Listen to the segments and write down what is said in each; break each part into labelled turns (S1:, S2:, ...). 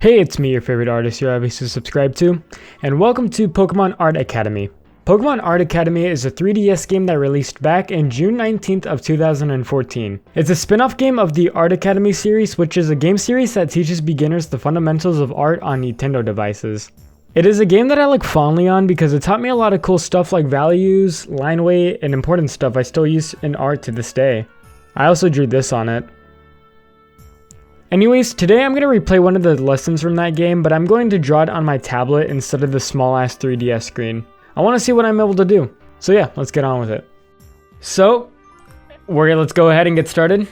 S1: Hey, it's me, your favorite artist you're obviously subscribed to, and welcome to Pokemon Art Academy. Pokemon Art Academy is a 3DS game that released back in June 19th of 2014. It's a spin-off game of the Art Academy series, which is a game series that teaches beginners the fundamentals of art on Nintendo devices. It is a game that I look fondly on because it taught me a lot of cool stuff like values, line weight, and important stuff I still use in art to this day. I also drew this on it. Anyways, today I'm going to replay one of the lessons from that game, but I'm going to draw it on my tablet instead of the small-ass 3DS screen. I want to see what I'm able to do. So yeah, let's get on with it. So, let's go ahead and get started. You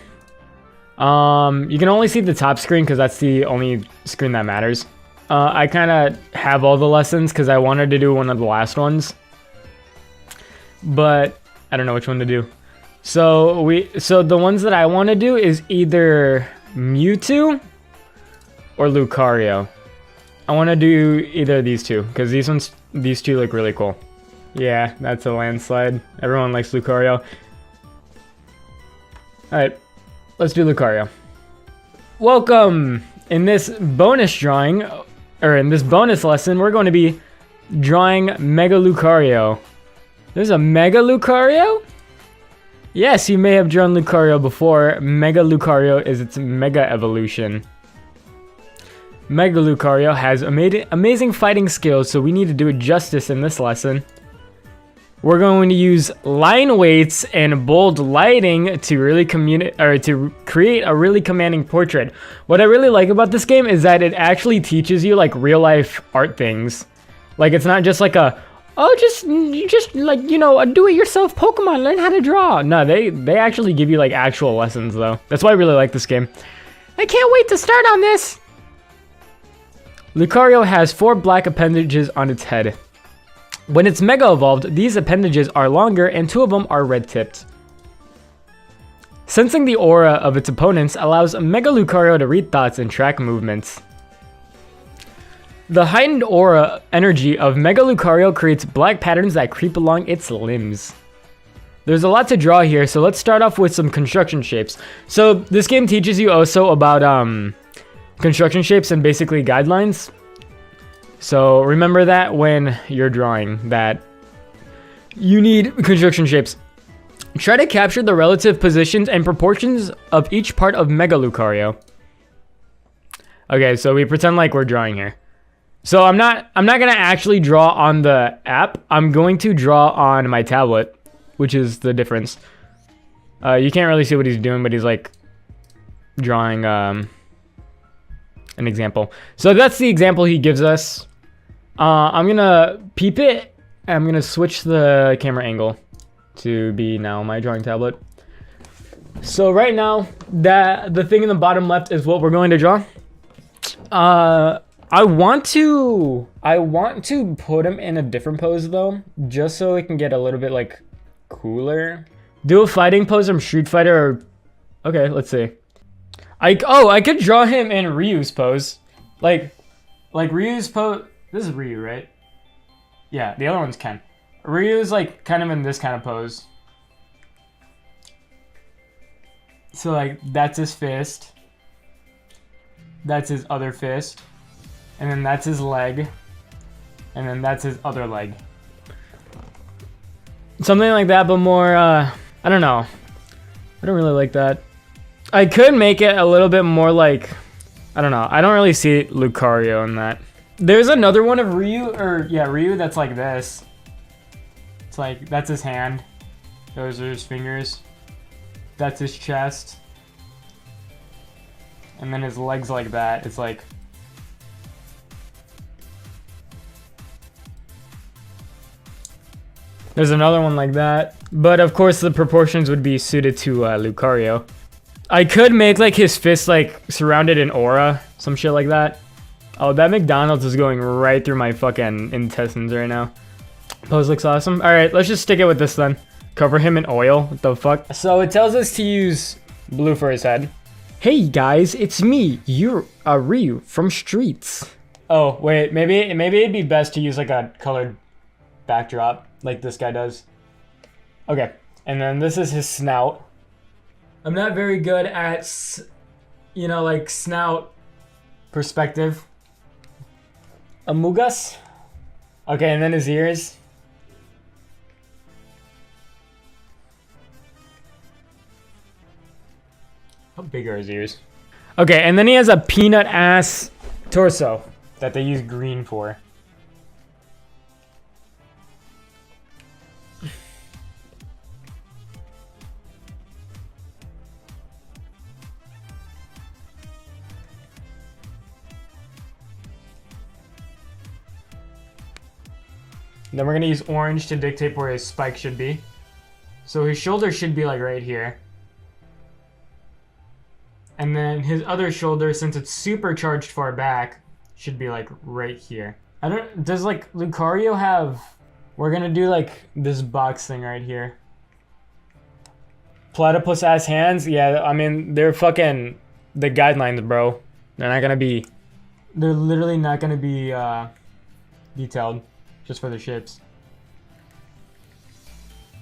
S1: can only see the top screen because that's the only screen that matters. I kind of have all the lessons because I wanted to do one of the last ones, but I don't know which one to do. So the ones that I want to do is either Mewtwo or Lucario. I want to do either of these two because these two look really cool. Yeah, that's a landslide. Everyone likes Lucario. Alright, let's do Lucario. Welcome! In this bonus drawing, or in this bonus lesson, we're going to be drawing Mega Lucario. There's a Mega Lucario? Yes, you may have drawn Lucario before. Mega Lucario is its Mega Evolution. Mega Lucario has amazing fighting skills, so we need to do it justice in this lesson. We're going to use line weights and bold lighting to really create a really commanding portrait. What I really like about this game is that it actually teaches you like real life art things. Like it's not just like a just like, you know, a do-it-yourself Pokemon, learn how to draw. No, they actually give you like actual lessons though. That's why I really like this game. I can't wait to start on this. Lucario has 4 black appendages on its head. When it's Mega Evolved, these appendages are longer and 2 of them are red-tipped. Sensing the aura of its opponents allows Mega Lucario to read thoughts and track movements. The heightened aura energy of Mega Lucario creates black patterns that creep along its limbs. There's a lot to draw here, so let's start off with some construction shapes. So this game teaches you also about construction shapes and basically guidelines. So remember that when you're drawing, that you need construction shapes. Try to capture the relative positions and proportions of each part of Mega Lucario. Okay, so we pretend like we're drawing here. So I'm not gonna actually draw on the app. I'm going to draw on my tablet, which is the difference. You can't really see what he's doing, but he's like drawing an example. So that's the example he gives us. I'm gonna peep it. I'm gonna switch the camera angle to be now my drawing tablet. So right now, the thing in the bottom left is what we're going to draw. I want to put him in a different pose though, just so it can get a little bit like cooler. Do a fighting pose from Street Fighter or... Okay, let's see. I could draw him in Ryu's pose. Like Ryu's pose. This is Ryu, right? Yeah, the other one's Ken. Ryu's like kind of in this kind of pose. So like that's his fist. That's his other fist. And then that's his leg. And then that's his other leg. Something like that, but more, I don't know. I don't really like that. I could make it a little bit more like, I don't know. I don't really see Lucario in that. There's another one of Ryu, Ryu that's like this. It's like, that's his hand. Those are his fingers. That's his chest. And then his legs like that. It's like... There's another one like that. But of course the proportions would be suited to Lucario. I could make like his fist like surrounded in aura. Some shit like that. Oh, that McDonald's is going right through my fucking intestines right now. Pose looks awesome. Alright, let's just stick it with this then. Cover him in oil. What the fuck? So it tells us to use blue for his head. Hey guys, it's me. You're Ryu from Streets. Oh, wait. Maybe it'd be best to use like a colored backdrop. Like this guy does. Okay, and then this is his snout. I'm not very good at, you know, like snout perspective. Amugas. Okay, and then his ears. How big are his ears? Okay, and then he has a peanut ass torso that they use green for. Then we're gonna use orange to dictate where his spike should be. So his shoulder should be like right here. And then his other shoulder, since it's supercharged far back, should be like right here. I don't, does like Lucario have, we're gonna do like this box thing right here. Platypus ass hands? Yeah, I mean, they're fucking the guidelines, bro. They're not gonna be, they're literally not gonna be detailed just for the shapes.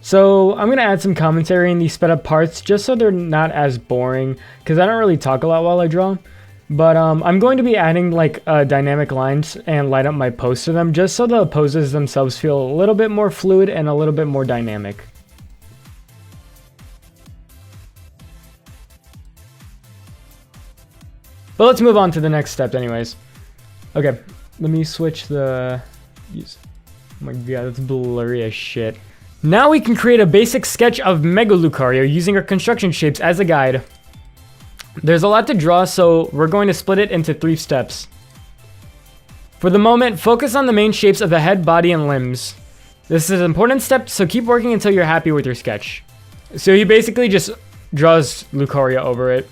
S1: So I'm gonna add some commentary in these sped up parts just so they're not as boring, because I don't really talk a lot while I draw. But I'm going to be adding like dynamic lines and light up my pose to them just so the poses themselves feel a little bit more fluid and a little bit more dynamic. But let's move on to the next step anyways. Okay, let me switch the... Oh my god, that's blurry as shit. Now we can create a basic sketch of Mega Lucario using our construction shapes as a guide. There's a lot to draw, so we're going to split it into 3 steps. For the moment, focus on the main shapes of the head, body, and limbs. This is an important step, so keep working until you're happy with your sketch. So he basically just draws Lucario over it.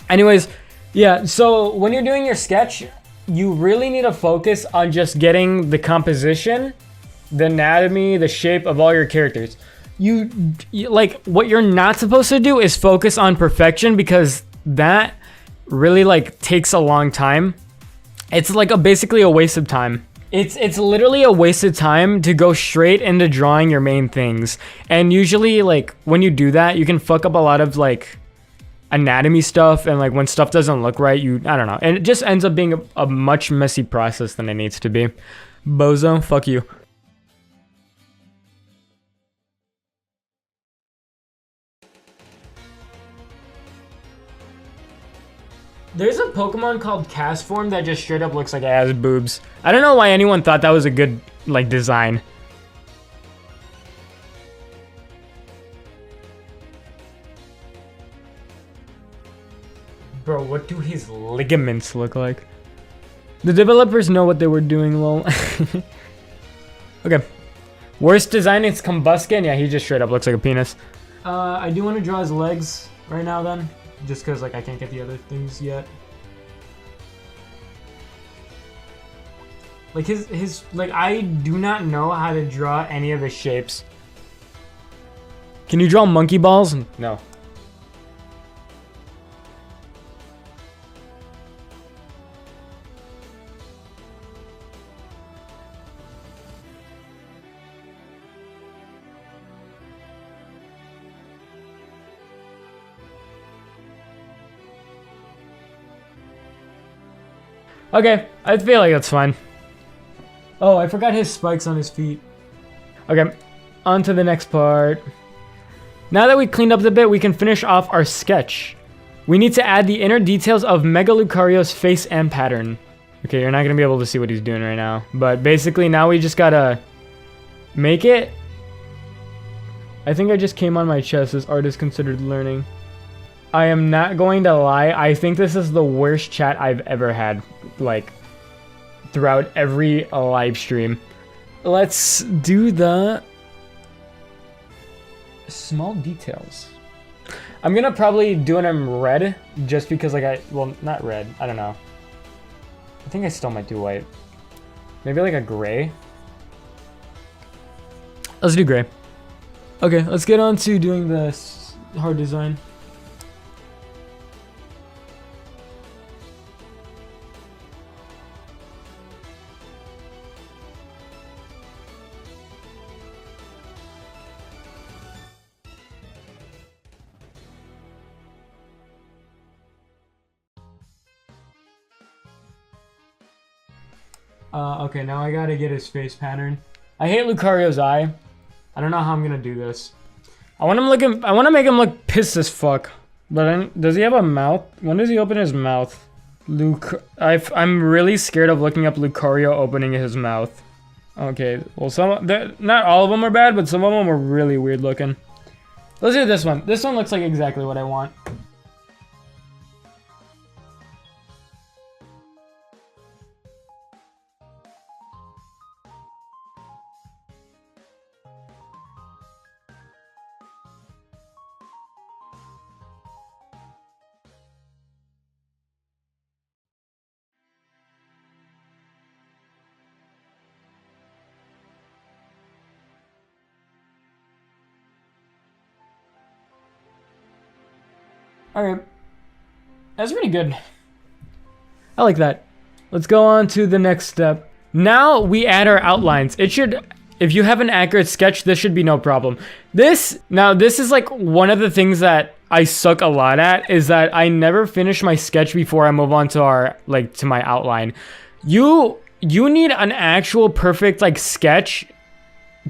S1: Anyways, yeah, so when you're doing your sketch, you really need to focus on just getting the composition, the anatomy, the shape of all your characters. You like, what you're not supposed to do is focus on perfection, because that really like takes a long time. It's like basically a waste of time. It's literally a waste of time to go straight into drawing your main things. And usually like when you do that, you can fuck up a lot of like anatomy stuff, and like when stuff doesn't look right, I don't know. And it just ends up being a much messy process than it needs to be. Bozo, fuck you. There's a Pokemon called Castform that just straight up looks like it has boobs. I don't know why anyone thought that was a good, like, design. Bro, what do his ligaments look like? The developers know what they were doing, lol. Okay. Worst design is Combuskin. Yeah, he just straight up looks like a penis. I do want to draw his legs right now then. Just because, like, I can't get the other things yet. Like, like, I do not know how to draw any of his shapes. Can you draw monkey balls? No. Okay, I feel like that's fine. Oh, I forgot his spikes on his feet. Okay, on to the next part. Now that we cleaned up the bit, we can finish off our sketch. We need to add the inner details of Mega Lucario's face and pattern. Okay, you're not going to be able to see what he's doing right now. But basically, now we just got to make it. I think I just came on my chest. This art is considered learning. I am not going to lie, I think this is the worst chat I've ever had, like, throughout every live stream. Let's do the small details. I'm gonna probably do it in red, just because, like, well, not red, I don't know. I think I still might do white. Maybe, like, a gray? Let's do gray. Okay, let's get on to doing this hard design. Okay, now I gotta get his face pattern. I hate Lucario's eye. I don't know how I'm gonna do this. I want to make him look pissed as fuck. But then, does he have a mouth? When does he open his mouth? I'm really scared of looking up Lucario opening his mouth. Okay, well not all of them are bad, but some of them are really weird looking. Let's do this one. This one looks like exactly what I want. Alright. That's pretty good. I like that. Let's go on to the next step. Now we add our outlines. If you have an accurate sketch, this should be no problem. This is like one of the things that I suck a lot at, is that I never finish my sketch before I move on to to my outline. You need an actual perfect sketch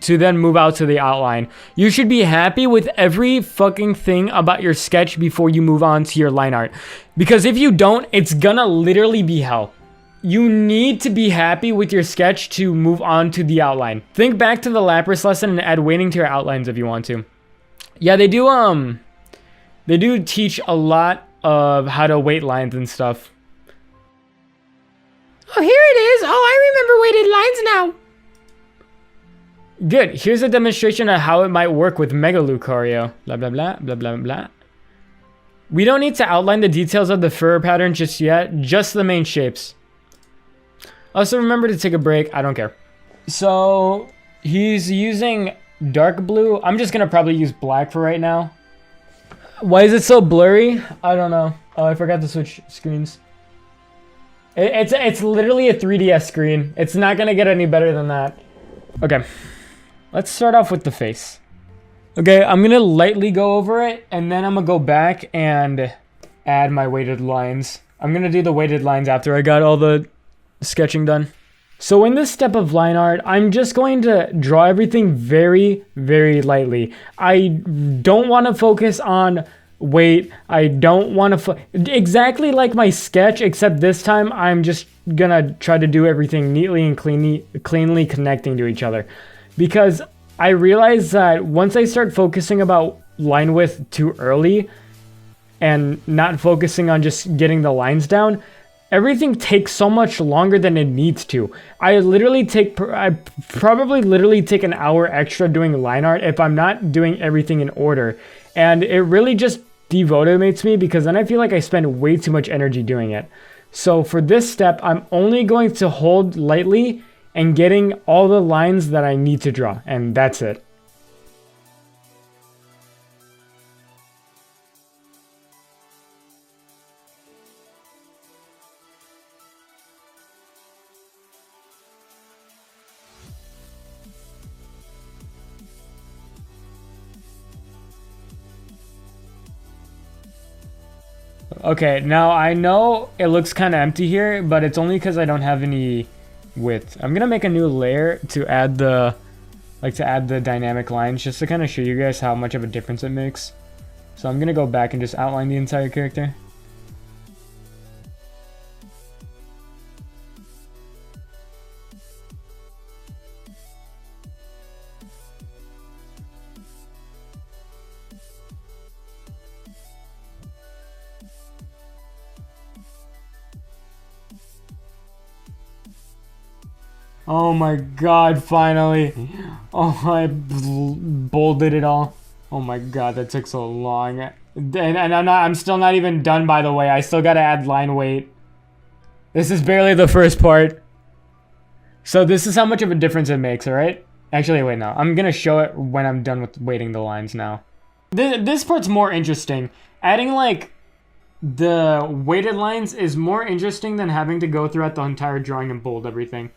S1: to then move out to the outline. You should be happy with every fucking thing about your sketch before you move on to your line art. Because if you don't, it's gonna literally be hell. You need to be happy with your sketch to move on to the outline. Think back to the Lapras lesson and add weighting to your outlines if you want to. Yeah, they do teach a lot of how to weight lines and stuff. Oh, here it is. Oh, I remember weighted lines now. Good. Here's a demonstration of how it might work with Mega Lucario. Blah, blah, blah, blah, blah, blah. We don't need to outline the details of the fur pattern just yet, just the main shapes. Also, remember to take a break. I don't care. So, he's using dark blue. I'm just going to probably use black for right now. Why is it so blurry? I don't know. Oh, I forgot to switch screens. It's literally a 3DS screen. It's not going to get any better than that. Okay. Let's start off with the face. Okay, I'm gonna lightly go over it, and then I'm gonna go back and add my weighted lines. I'm gonna do the weighted lines after I got all the sketching done. So in this step of line art, I'm just going to draw everything very, very lightly. I don't want to focus on weight. I don't want to exactly like my sketch, except this time I'm just gonna try to do everything neatly and cleanly connecting to each other. Because I realize that once I start focusing about line width too early and not focusing on just getting the lines down, everything takes so much longer than it needs to. I probably literally take an hour extra doing line art if I'm not doing everything in order. And it really just demotivates me, because then I feel like I spend way too much energy doing it. So for this step, I'm only going to hold lightly and getting all the lines that I need to draw, and that's it. Okay, now I know it looks kind of empty here, but it's only because I don't have any width. I'm gonna make a new layer to add the dynamic lines, just to kind of show you guys how much of a difference it makes. So I'm gonna go back and just outline the entire character. Oh my god, finally. Oh, I bolded it all. Oh my god, that took so long. And I'm still not even done, by the way. I still gotta add line weight. This is barely the first part. So this is how much of a difference it makes, alright? Actually, wait, no. I'm gonna show it when I'm done with weighting the lines now. This part's more interesting. Adding, the weighted lines is more interesting than having to go throughout the entire drawing and bold everything.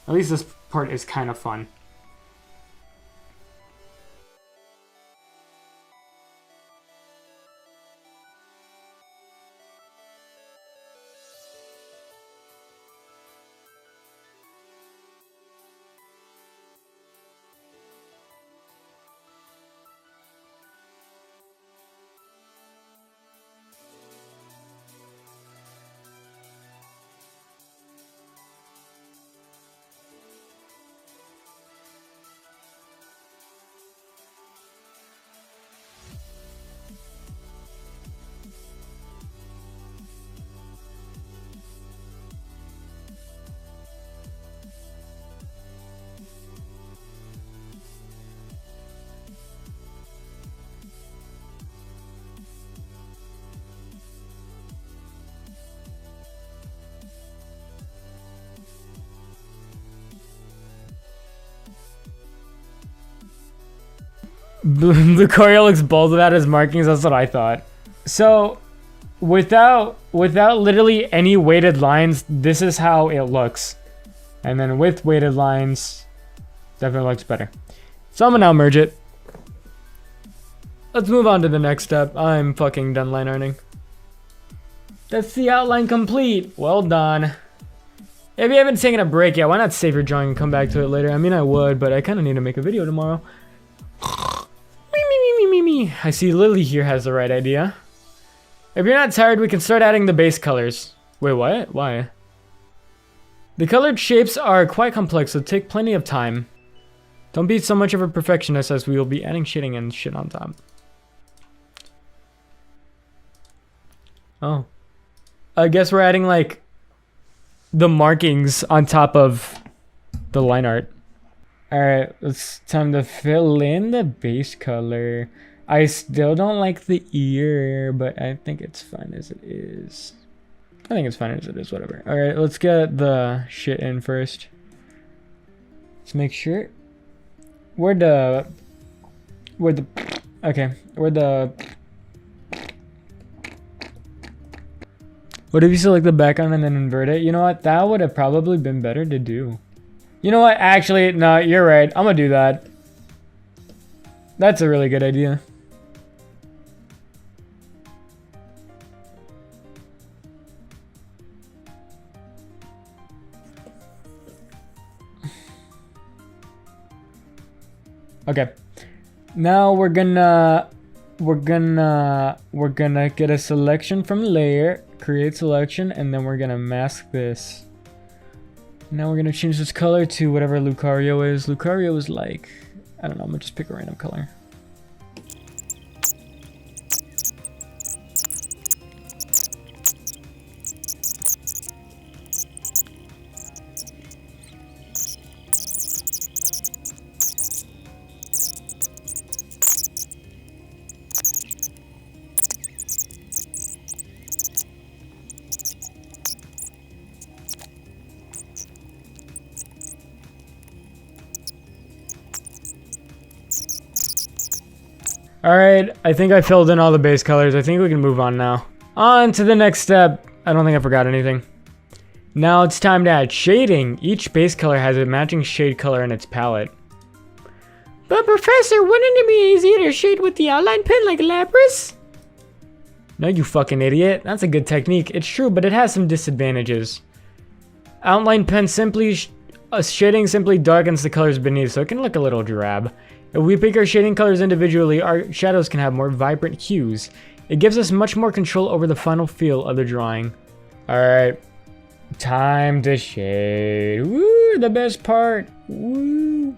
S1: At least this part is kind of fun. Lucario looks bald without his markings. That's what I thought. So, without literally any weighted lines, this is how it looks. And then with weighted lines, definitely looks better. So I'm gonna now merge it. Let's move on to the next step. I'm fucking done line arting. That's the outline complete. Well done. If you haven't taken a break yet, why not save your drawing and come back to it later? I mean, I would, but I kind of need to make a video tomorrow. Me. I see Lily here has the right idea. If you're not tired, we can start adding the base colors. Wait, what? Why? The colored shapes are quite complex, so take plenty of time. Don't be so much of a perfectionist, as we will be adding shading and shit on top. Oh. I guess we're adding, like, the markings on top of the line art. Alright, it's time to fill in the base color. I still don't like the ear, but I think it's fine as it is. I think it's fine as it is, whatever. Alright, let's get the shit in first. Let's make sure. What if you select the background and then invert it? You know what? That would have probably been better to do. You know what? Actually, no, you're right. I'm gonna do that. That's a really good idea. Okay. Now we're gonna get a selection from layer, create selection, and then we're gonna mask this. Now we're gonna change this color to whatever Lucario is. Lucario is like, I don't know, I'm gonna just pick a random color. Alright, I think I filled in all the base colors. I think we can move on now. On to the next step. I don't think I forgot anything. Now it's time to add shading. Each base color has a matching shade color in its palette. But Professor, wouldn't it be easier to shade with the outline pen like Lapras? No, you fucking idiot. That's a good technique. It's true, but it has some disadvantages. Outline pen shading simply darkens the colors beneath, so it can look a little drab. If we pick our shading colors individually, our shadows can have more vibrant hues. It gives us much more control over the final feel of the drawing. Alright, time to shade. Woo, the best part. Woo.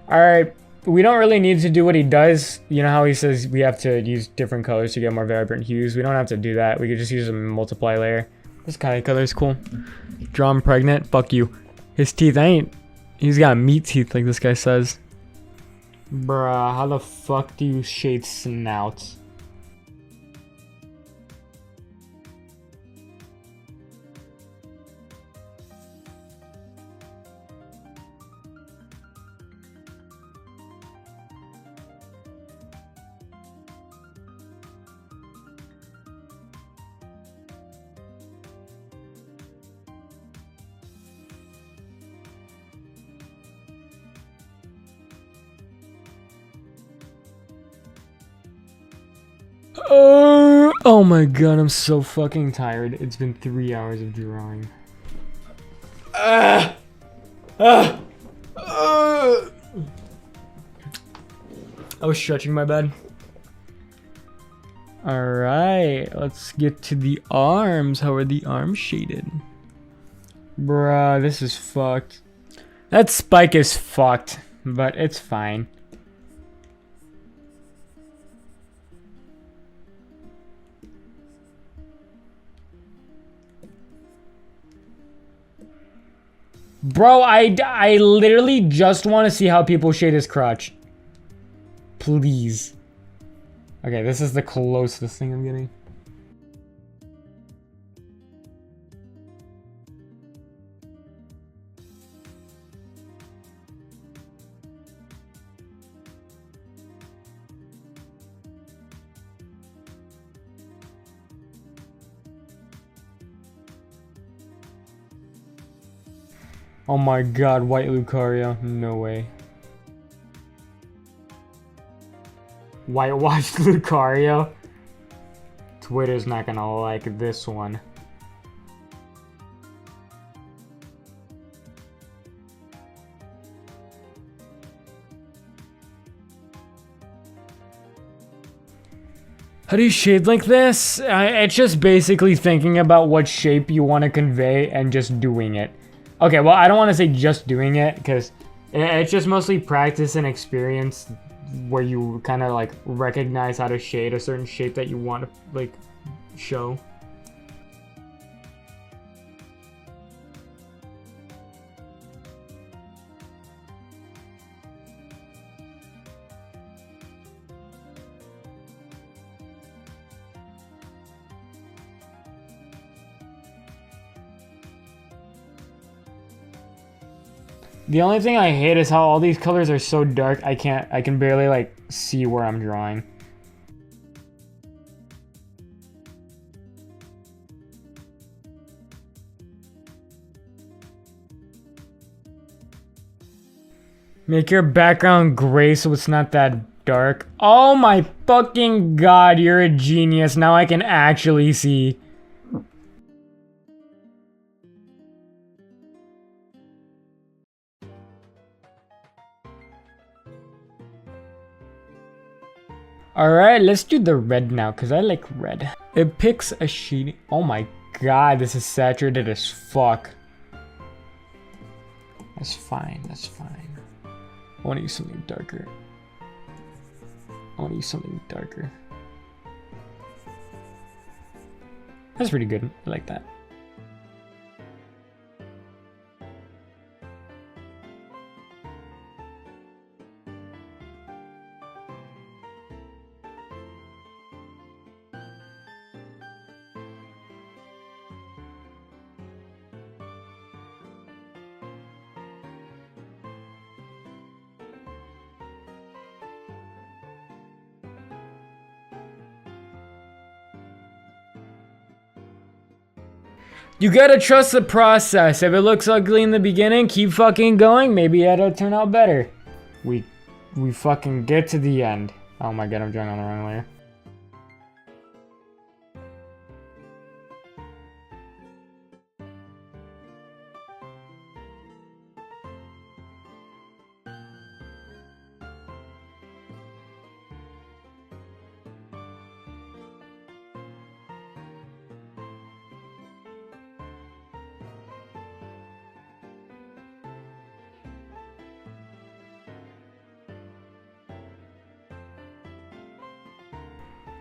S1: Alright, we don't really need to do what he does. You know how he says we have to use different colors to get more vibrant hues? We don't have to do that. We could just use a multiply layer. This kind of color is cool. Draw him pregnant? Fuck you. His teeth, he's got meat teeth like this guy says. Bruh, how the fuck do you shade snouts? Oh my god, I'm so fucking tired. It's been 3 hours of drawing. I was stretching my bed. Alright, let's get to the arms. How are the arms shaded? Bruh, this is fucked. That spike is fucked, but it's fine. Bro, I literally just want to see how people shade his crotch. Please. Okay, this is the closest thing I'm getting. Oh my god, white Lucario. No way. Whitewashed Lucario. Twitter's not gonna like this one. How do you shade like this? It's just basically thinking about what shape you want to convey and just doing it. Okay, well, I don't want to say just doing it because it's just mostly practice and experience where you kind of like recognize how to shade a certain shape that you want to like show. The only thing I hate is how all these colors are so dark I can barely like see where I'm drawing. Make your background gray so it's not that dark. Oh my fucking god, you're a genius. Now I can actually see. Alright, let's do the red now, because I like red. It picks a sheet. Oh my god, this is saturated as fuck. That's fine, that's fine. I want to use something darker. That's pretty good. I like that. You gotta trust the process. If it looks ugly in the beginning, keep fucking going. Maybe it'll turn out better. We fucking get to the end. Oh my god, I'm drawing on the wrong layer.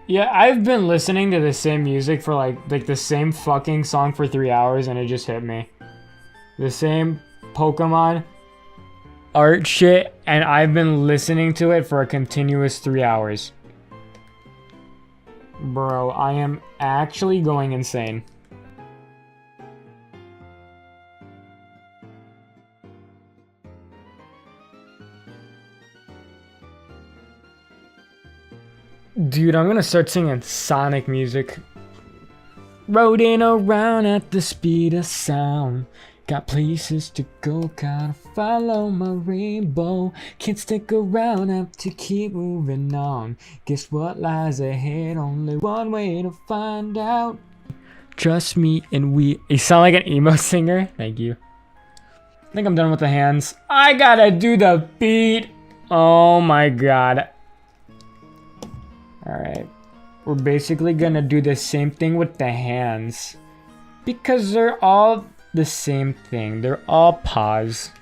S1: Yeah, I've been listening to the same music for like the same fucking song for 3 hours and it just hit me. The same Pokémon art shit and I've been listening to it for a continuous 3 hours. Bro, I am actually going insane. Dude, I'm gonna start singing Sonic music. Rolling around at the speed of sound. Got places to go, gotta follow my rainbow. Can't stick around, have to keep moving on. Guess what lies ahead? Only one way to find out. Trust me and we... You sound like an emo singer. Thank you. I think I'm done with the hands. I gotta do the beat. Oh my god. Alright, we're basically gonna do the same thing with the hands. Because they're all the same thing, they're all paws.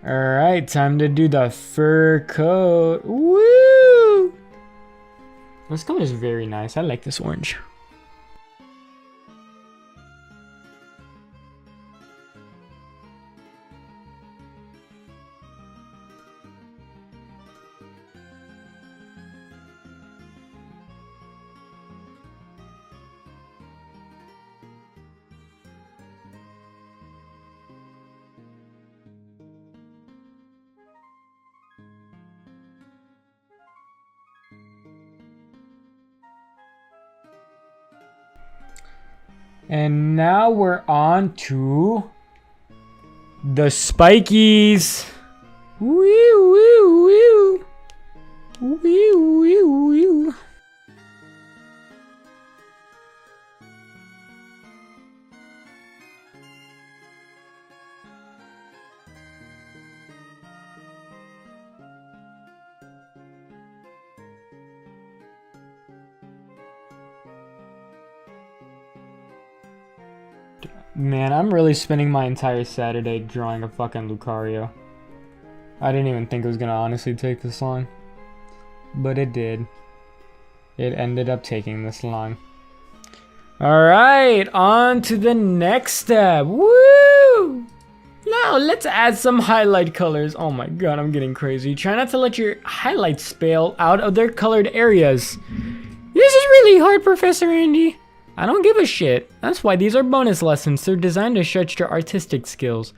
S1: Alright, time to do the fur coat. Woo! This color is very nice. I like this orange. And now we're on to the spikies. Woo, woo, woo. Woo, woo, woo. Man, I'm really spending my entire Saturday drawing a fucking Lucario. I didn't even think it was gonna honestly take this long. But it did. It ended up taking this long. Alright, on to the next step. Woo! Now let's add some highlight colors. Oh my god, I'm getting crazy. Try not to let your highlights spill out of their colored areas. This is really hard, Professor Andy. I don't give a shit. That's why these are bonus lessons. They're designed to stretch your artistic skills.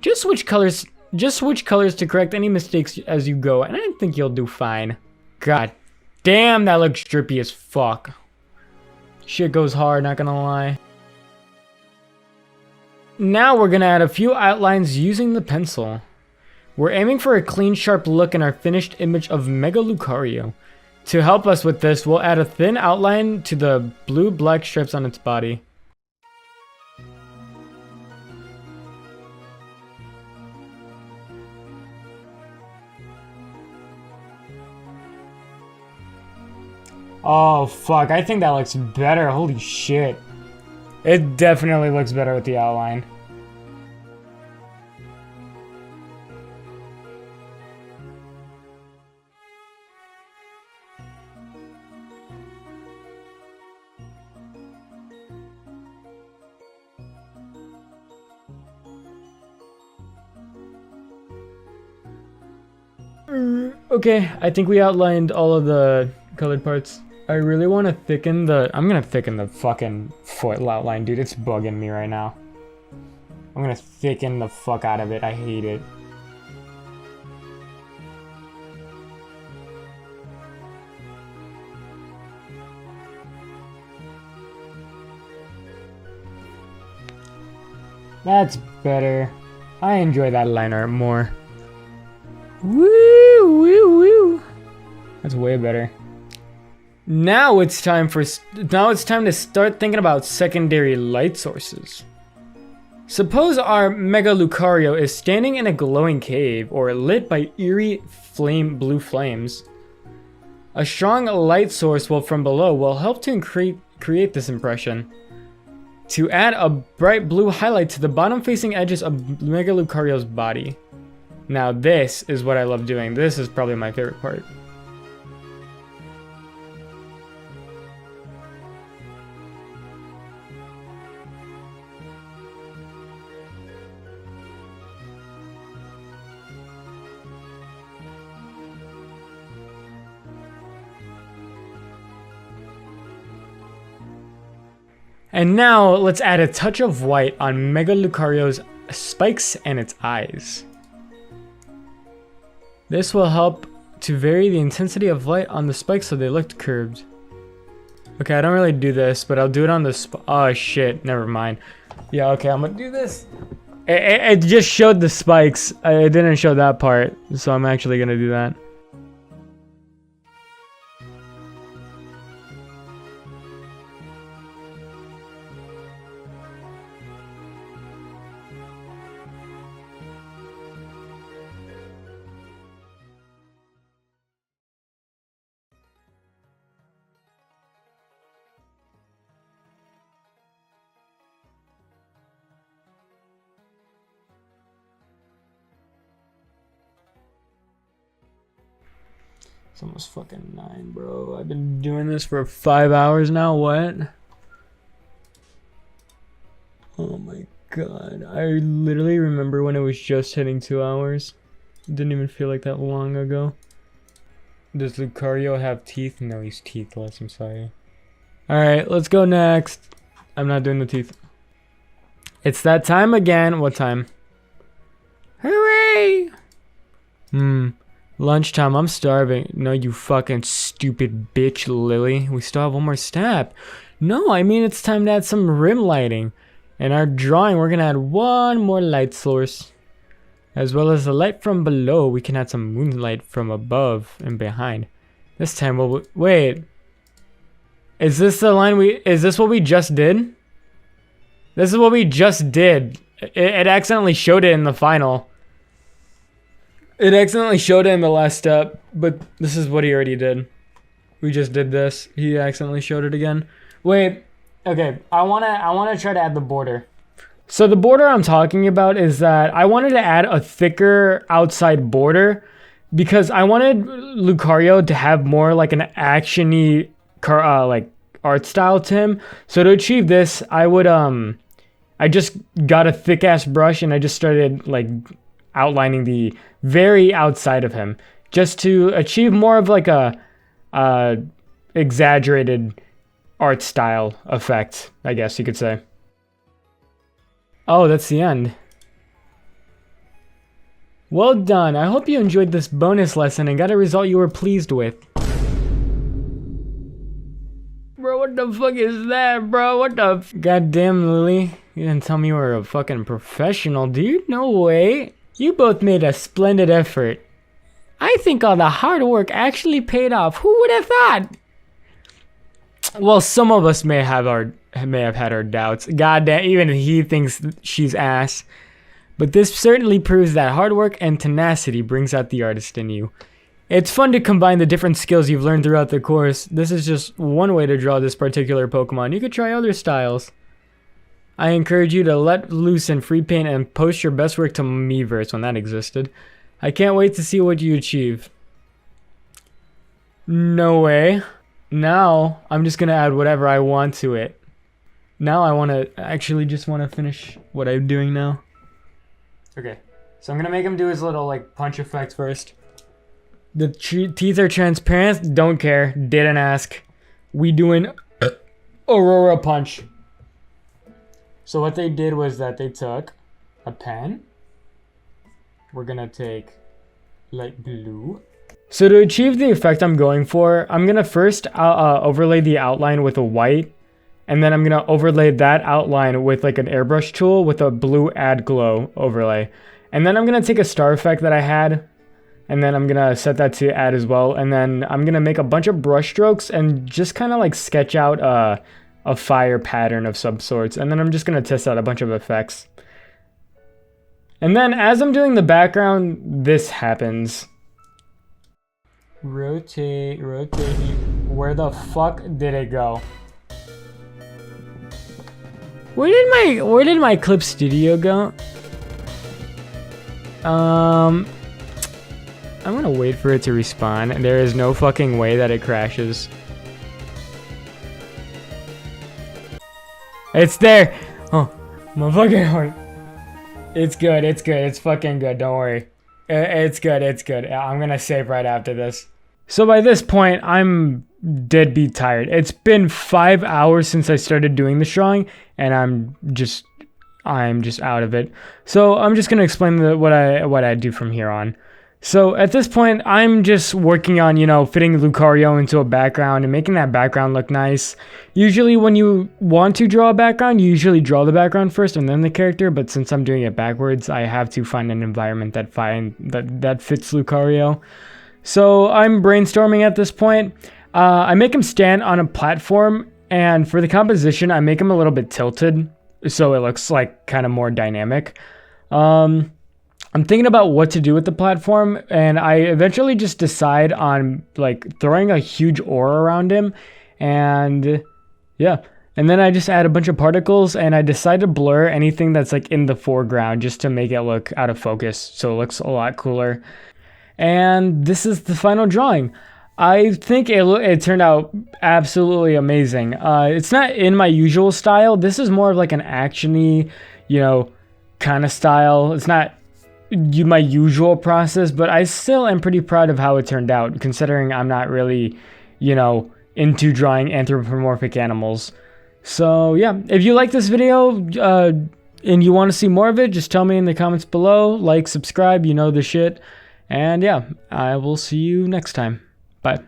S1: Just switch colors to correct any mistakes as you go, and I think you'll do fine. God damn, that looks drippy as fuck. Shit goes hard, not gonna lie. Now we're gonna add a few outlines using the pencil. We're aiming for a clean, sharp look in our finished image of Mega Lucario. To help us with this, we'll add a thin outline to the blue-black strips on its body. Oh fuck, I think that looks better. Holy shit. It definitely looks better with the outline. Okay, I think we outlined all of the colored parts. I really want to thicken I'm gonna thicken the fucking foot outline, dude. It's bugging me right now. I'm gonna thicken the fuck out of it. I hate it. That's better. I enjoy that line art more. Woo, woo, woo. That's way better. Now it's time to start thinking about secondary light sources. Suppose our Mega Lucario is standing in a glowing cave or lit by eerie blue flames. A strong light source from below will help to create this impression. To add a bright blue highlight to the bottom facing edges of Mega Lucario's body. Now this is what I love doing. This is probably my favorite part. And now let's add a touch of white on Mega Lucario's spikes and its eyes. This will help to vary the intensity of light on the spikes so they look curved. Okay, I don't really do this, but I'll do it on the oh shit, never mind. Yeah, okay, I'm gonna do this. It just showed the spikes. It didn't show that part, so I'm actually gonna do that. It's almost fucking 9, bro. I've been doing this for 5 hours now. What? Oh my god. I literally remember when it was just hitting 2 hours. It didn't even feel like that long ago. Does Lucario have teeth? No, he's teethless. I'm sorry. Alright, let's go next. I'm not doing the teeth. It's that time again. What time? Hooray! Lunchtime, I'm starving. No, you fucking stupid bitch, Lily. We still have one more step. No, I mean it's time to add some rim lighting. In our drawing, we're gonna add one more light source. As well as the light from below, we can add some moonlight from above and behind. This time we'll... Wait. Is this the line is this what we just did? This is what we just did. It accidentally showed it in the final. It accidentally showed it in the last step, but this is what he already did. We just did this. He accidentally showed it again. Wait. Okay, I wanna try to add the border. So the border I'm talking about is that I wanted to add a thicker outside border because I wanted Lucario to have more like an action-y like art style to him. So to achieve this, I just got a thick ass brush and I just started like outlining the very outside of him just to achieve more of like a exaggerated art style effect, I guess you could say. Oh, that's the end. Well done. I hope you enjoyed this bonus lesson and got a result you were pleased with. Bro, what the fuck is that, bro? What the goddamn, Lily? You didn't tell me you were a fucking professional, dude. No way. You both made a splendid effort. I think all the hard work actually paid off. Who would have thought? Well, some of us may have had our doubts. Goddamn, even he thinks she's ass. But this certainly proves that hard work and tenacity brings out the artist in you. It's fun to combine the different skills you've learned throughout the course. This is just one way to draw this particular Pokemon. You could try other styles. I encourage you to let loose in free paint and post your best work to Miiverse when that existed. I can't wait to see what you achieve. No way. Now, I'm just gonna add whatever I want to it. Now I actually just want to finish what I'm doing now. Okay, so I'm gonna make him do his little like punch effect first. The teeth are transparent, don't care, didn't ask. We doing Aurora punch. So what they did was that they took a pen. We're gonna take light blue. So to achieve the effect I'm going for, I'm gonna first overlay the outline with a white, and then I'm gonna overlay that outline with like an airbrush tool with a blue add glow overlay. And then I'm gonna take a star effect that I had, and then I'm gonna set that to add as well. And then I'm gonna make a bunch of brush strokes and just kind of like sketch out a fire pattern of some sorts. And then I'm just gonna test out a bunch of effects. And then as I'm doing the background, this happens. Rotate. Where the fuck did it go? Where did my Clip Studio go? I'm gonna wait for it to respawn. There is no fucking way that it crashes. It's there! Oh, my fucking heart. It's good, it's fucking good, don't worry. It's good. I'm gonna save right after this. So by this point, I'm deadbeat tired. It's been 5 hours since I started doing this drawing, and I'm just out of it. So I'm just gonna explain what I do from here on. So at this point, I'm just working on, fitting Lucario into a background and making that background look nice. Usually when you want to draw a background, you usually draw the background first and then the character, but since I'm doing it backwards, I have to find an environment that fits Lucario. So I'm brainstorming at this point. I make him stand on a platform, and for the composition, I make him a little bit tilted, so it looks like kind of more dynamic. I'm thinking about what to do with the platform, and I eventually just decide on like throwing a huge aura around him, and yeah. And then I just add a bunch of particles, and I decide to blur anything that's like in the foreground just to make it look out of focus, so it looks a lot cooler. And this is the final drawing. I think it turned out absolutely amazing. It's not in my usual style. This is more of like an action-y, kind of style. It's not my usual process, but I still am pretty proud of how it turned out, considering I'm not really, into drawing anthropomorphic animals. So yeah, if you like this video and you want to see more of it, just tell me in the comments below. Like, subscribe, the shit. And yeah, I will see you next time. Bye.